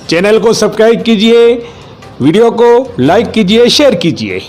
Channel को subscribe कीजिए, video को लाइक कीजिए, शेयर कीजिए।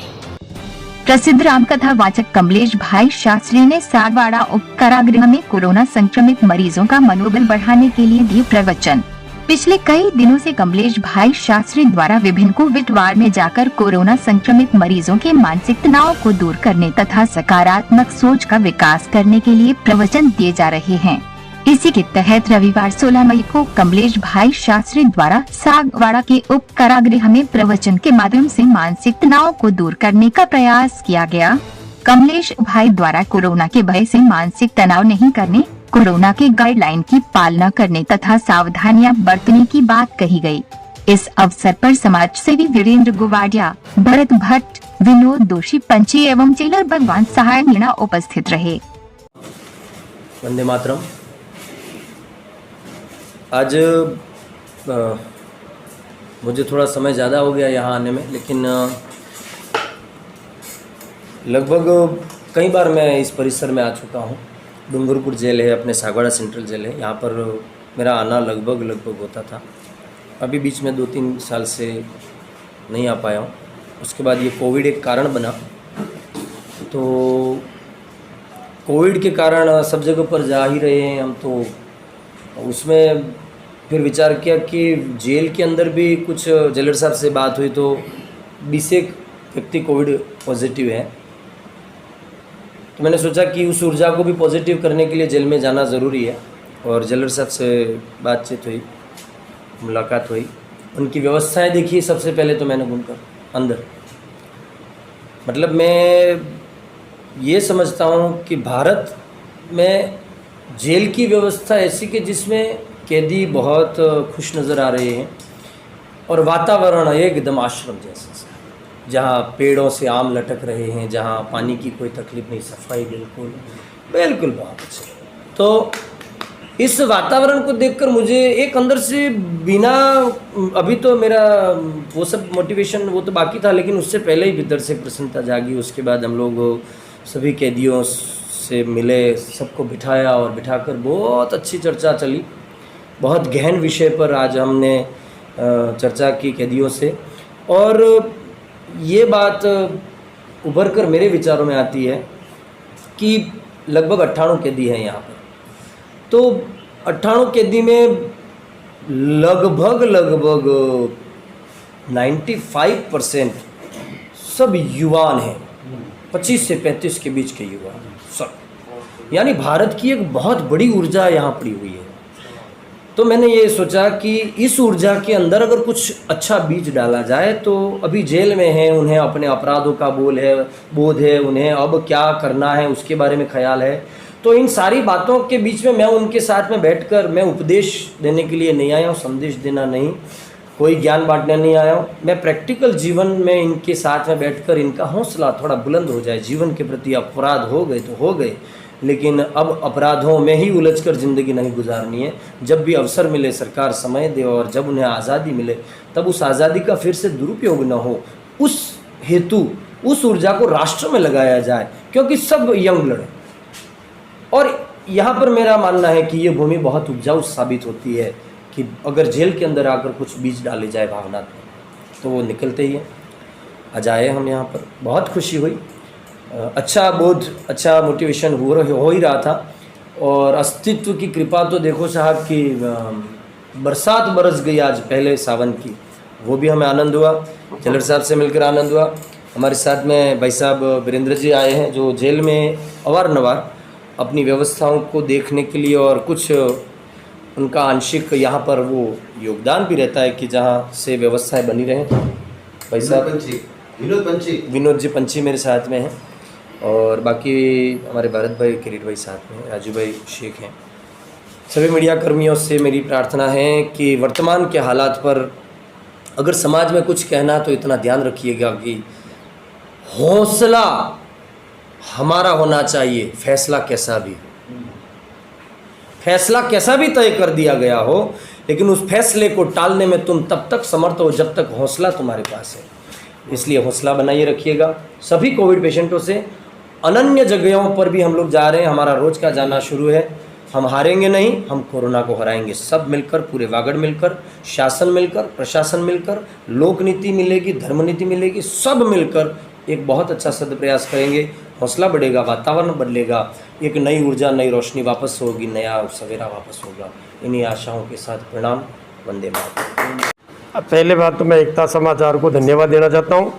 प्रसिद्ध रामकथा वाचक कमलेश भाई शास्त्री ने सागवाड़ा उप कारागृह में कोरोना संक्रमित मरीजों का मनोबल बढ़ाने के लिए दिए प्रवचन। पिछले कई दिनों से कमलेश भाई शास्त्री द्वारा विभिन्न कोविड वार्ड में जाकर कोरोना संक्रमित मरीजों के मानसिक तनाव को दूर करने तथा सकारात्मक सोच का विकास करने के लिए प्रवचन दिए जा रहे हैं। इसी के तहत रविवार 16 मई को कमलेश भाई शास्त्री द्वारा सागवाड़ा के उप कारागृह में प्रवचन के माध्यम से मानसिक तनाव को दूर करने का प्रयास किया गया। कमलेश भाई द्वारा कोरोना के भय से मानसिक तनाव नहीं करने, कोरोना के गाइडलाइन की पालना करने तथा सावधानियां बरतने की बात कही गई। इस अवसर पर समाज सेवी वीरेंद्र गुवाडिया, भरत भट्ट, विनोद दोषी पंची एवं जेलर भगवान सहाय मीणा उपस्थित रहे। वंदे मातरम। आज मुझे थोड़ा समय ज़्यादा हो गया यहाँ आने में, लेकिन लगभग कई बार मैं इस परिसर में आ चुका हूँ। डूंगरपुर जेल है, अपने सागवाड़ा सेंट्रल जेल है, यहाँ पर मेरा आना लगभग होता था। अभी बीच में 2-3 साल से नहीं आ पाया हूँ। उसके बाद ये कोविड एक कारण बना, तो कोविड के कारण सब जगह पर जा ही रहे हैं हम, तो उसमें फिर विचार किया कि जेल के अंदर भी कुछ जेलर साहब से बात हुई तो 20 व्यक्ति कोविड पॉजिटिव है। तो मैंने सोचा कि उस ऊर्जा को भी पॉजिटिव करने के लिए जेल में जाना ज़रूरी है, और जेलर साहब से बातचीत हुई, मुलाकात हुई, उनकी व्यवस्थाएं देखी। सबसे पहले तो मैंने घूमकर अंदर, मतलब मैं ये समझता हूँ कि भारत में जेल की व्यवस्था ऐसी कि जिसमें कैदी बहुत खुश नज़र आ रहे हैं, और वातावरण एकदम आश्रम जैसा, जहाँ पेड़ों से आम लटक रहे हैं, जहाँ पानी की कोई तकलीफ नहीं, सफाई बिल्कुल बहुत अच्छी। तो इस वातावरण को देखकर मुझे एक अंदर से बिना, अभी तो मेरा वो सब मोटिवेशन वो तो बाकी था, लेकिन उससे पहले ही भीतर से प्रसन्नता जागी। उसके बाद हम लोग सभी कैदियों से मिले, सबको बिठाया, और बिठाकर बहुत अच्छी चर्चा चली। बहुत गहन विषय पर आज हमने चर्चा की कैदियों से, और ये बात उभर कर मेरे विचारों में आती है कि लगभग 98 कैदी हैं यहाँ पर। तो 98 कैदी में लगभग 95% सब युवान हैं, 25 से 35 के बीच के युवा सब, यानी भारत की एक बहुत बड़ी ऊर्जा यहाँ पड़ी हुई है। तो मैंने ये सोचा कि इस ऊर्जा के अंदर अगर कुछ अच्छा बीज डाला जाए, तो अभी जेल में हैं, उन्हें अपने अपराधों का बोध है, उन्हें अब क्या करना है उसके बारे में ख्याल है। तो इन सारी बातों के बीच में मैं उनके साथ में बैठकर, मैं उपदेश देने के लिए नहीं आया हूँ, संदेश देना नहीं, कोई ज्ञान बांटने नहीं आया हूँ। मैं प्रैक्टिकल जीवन में इनके साथ में बैठकर इनका हौसला थोड़ा बुलंद हो जाए। जीवन के प्रति अपराध हो गए तो हो गए, लेकिन अब अपराधों में ही उलझकर ज़िंदगी नहीं गुजारनी है। जब भी अवसर मिले, सरकार समय दे, और जब उन्हें आज़ादी मिले, तब उस आज़ादी का फिर से दुरुपयोग न हो, उस हेतु उस ऊर्जा को राष्ट्र में लगाया जाए, क्योंकि सब यंग ब्लड है। और यहाँ पर मेरा मानना है कि ये भूमि बहुत उपजाऊ साबित होती है कि अगर जेल के अंदर आकर कुछ बीज डाले जाए भावनात्मक, तो वो निकलते ही हैं। आज आए हम यहाँ पर, बहुत खुशी हुई, अच्छा बोध, अच्छा मोटिवेशन हो ही रहा था। और अस्तित्व की कृपा तो देखो साहब कि बरसात बरस गई आज पहले सावन की, वो भी हमें आनंद हुआ। जेलर साहब से मिलकर आनंद हुआ। हमारे साथ में भाई साहब वीरेंद्र जी आए हैं, जो जेल में अवारनवार अपनी व्यवस्थाओं को देखने के लिए, और कुछ उनका आंशिक यहाँ पर वो योगदान भी रहता है कि जहाँ से व्यवस्थाएं बनी रहें। भाई साहब विनोद जी पंची मेरे साथ में हैं, और बाकी हमारे भारत भाई, किरीट भाई साथ में, राजू भाई शेख हैं। सभी मीडिया कर्मियों से मेरी प्रार्थना है कि वर्तमान के हालात पर अगर समाज में कुछ कहना, तो इतना ध्यान रखिएगा कि हौसला हमारा होना चाहिए। फैसला कैसा भी तय कर दिया गया हो, लेकिन उस फैसले को टालने में तुम तब तक समर्थ हो जब तक हौसला तुम्हारे पास है। इसलिए हौसला बनाइए रखिएगा। सभी कोविड पेशेंटों से, अनन्य जगहों पर भी हम लोग जा रहे हैं, हमारा रोज़ का जाना शुरू है। हम हारेंगे नहीं, हम कोरोना को हराएंगे। सब मिलकर, पूरे वागड़ मिलकर, शासन मिलकर, प्रशासन मिलकर, लोक नीति मिलेगी, धर्म नीति मिलेगी, सब मिलकर एक बहुत अच्छा सद प्रयास करेंगे। हौसला बढ़ेगा, वातावरण बदलेगा, एक नई ऊर्जा, नई रोशनी वापस होगी, नया सवेरा वापस होगा। इन्हीं आशाओं के साथ प्रणाम। वंदे मातरम। पहले बात तो मैं एकता समाचार को धन्यवाद देना चाहता हूँ।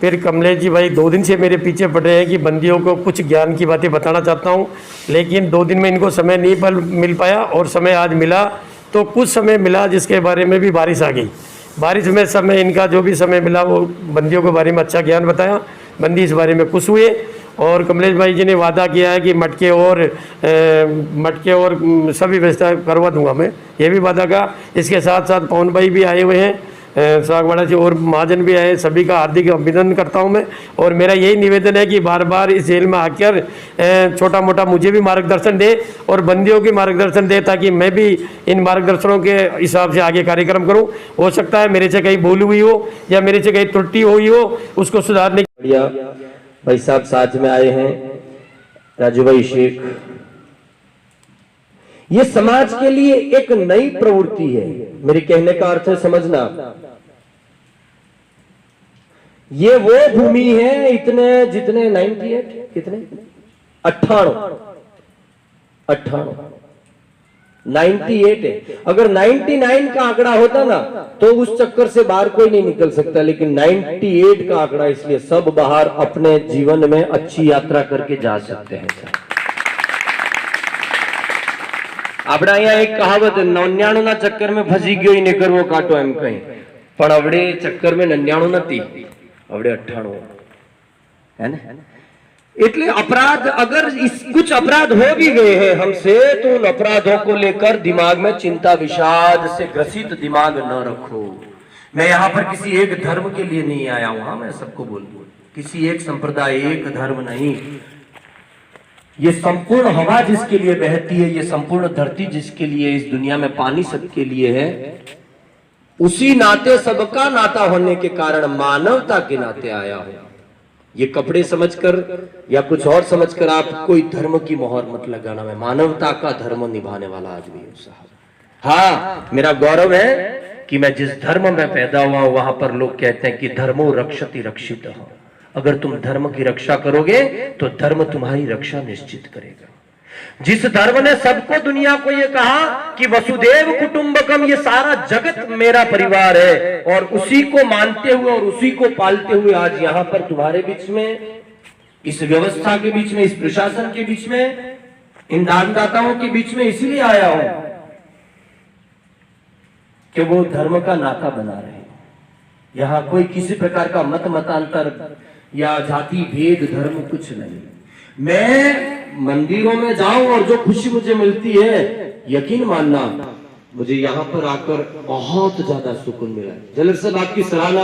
फिर कमलेश जी भाई 2 दिन से मेरे पीछे पड़े हैं कि बंदियों को कुछ ज्ञान की बातें बताना चाहता हूँ, लेकिन 2 दिन में इनको समय नहीं मिल पाया, और समय आज मिला तो कुछ समय मिला जिसके बारे में भी बारिश आ गई। बारिश में समय इनका जो भी समय मिला वो बंदियों के बारे में अच्छा ज्ञान बताया। बंदी इस बारे में खुश हुए, और कमलेश भाई जी ने वादा किया है कि मटके और सभी व्यवस्था करवा दूंगा मैं, ये भी वादा का। इसके साथ साथ पवन भाई भी आए हुए हैं सागवाड़ा से, और महाजन भी आए। सभी का हार्दिक अभिनंदन करता हूं मैं। और मेरा यही निवेदन है कि बार बार इस जेल में आकर छोटा मोटा मुझे भी मार्गदर्शन दे और बंदियों की मार्गदर्शन दे, ताकि मैं भी इन मार्गदर्शनों के हिसाब से आगे कार्यक्रम करूं। हो सकता है मेरे से कहीं भूल हुई हो या मेरे से कहीं त्रुटि हुई हो, उसको सुधारने। बढ़िया भाई साहब साथ में आए हैं, राजू भाई शेख। ये समाज के लिए एक नई प्रवृत्ति है। मेरे कहने का अर्थ है समझना, ये वो भूमि है इतने जितने 98 कितने 98 है। अगर 99 का आंकड़ा होता ना तो उस चक्कर से बाहर कोई नहीं निकल सकता, लेकिन 98 का आंकड़ा, इसलिए सब बाहर अपने जीवन में अच्छी यात्रा करके जा सकते हैं। આપણે અહીંયા એક કહાવત 99 ના ચક્કર में ફસી ગયો ને કરવો કાટો એમ કઈ, પણ આવડે ચક્કર में 99 નથી, આવડે 98 है ना। એટલે अपराध, अगर कुछ अपराध हो भी गए हैं हमसे तो उन अपराधों को लेकर दिमाग में चिंता विषाद से ग्रसित दिमाग न रखो। मैं यहाँ पर किसी एक धर्म के लिए नहीं आया हूं, हाँ मैं सबको बोल दूं, किसी एक संप्रदाय, एक धर्म नहीं। ये संपूर्ण हवा जिसके लिए बहती है, ये संपूर्ण धरती जिसके लिए, इस दुनिया में पानी सबके लिए है, उसी नाते सबका नाता होने के कारण मानवता के नाते आया हूं। ये कपड़े समझकर या कुछ और समझकर आप कोई धर्म की मोहर मत लगाना। मैं मानवता का धर्म निभाने वाला आदमी हूं साहब। हाँ, मेरा गौरव है कि मैं जिस धर्म में पैदा हुआ वहां पर लोग कहते हैं कि धर्मो रक्षति रक्षितः। अगर तुम धर्म की रक्षा करोगे तो धर्म तुम्हारी रक्षा निश्चित करेगा। जिस धर्म ने सबको, दुनिया को ये कहा कि वसुदेव कुटुंबकम, ये सारा जगत मेरा परिवार है, और उसी को मानते हुए और उसी को पालते हुए आज यहाँ पर तुम्हारे बीच में, इस व्यवस्था के बीच में, इस प्रशासन के बीच में, इन दानदाताओं के बीच में इसलिए आया हूं कि वो धर्म का नाता बना रहे हैं। यहाँ कोई किसी प्रकार का मतांतर या जाति भेद धर्म कुछ नहीं। मैं मंदिरों में जाऊं और जो खुशी मुझे मिलती है, यकीन मानना मुझे यहाँ पर आकर बहुत ज्यादा सुकून मिला। जलर साहब आपकी सराहना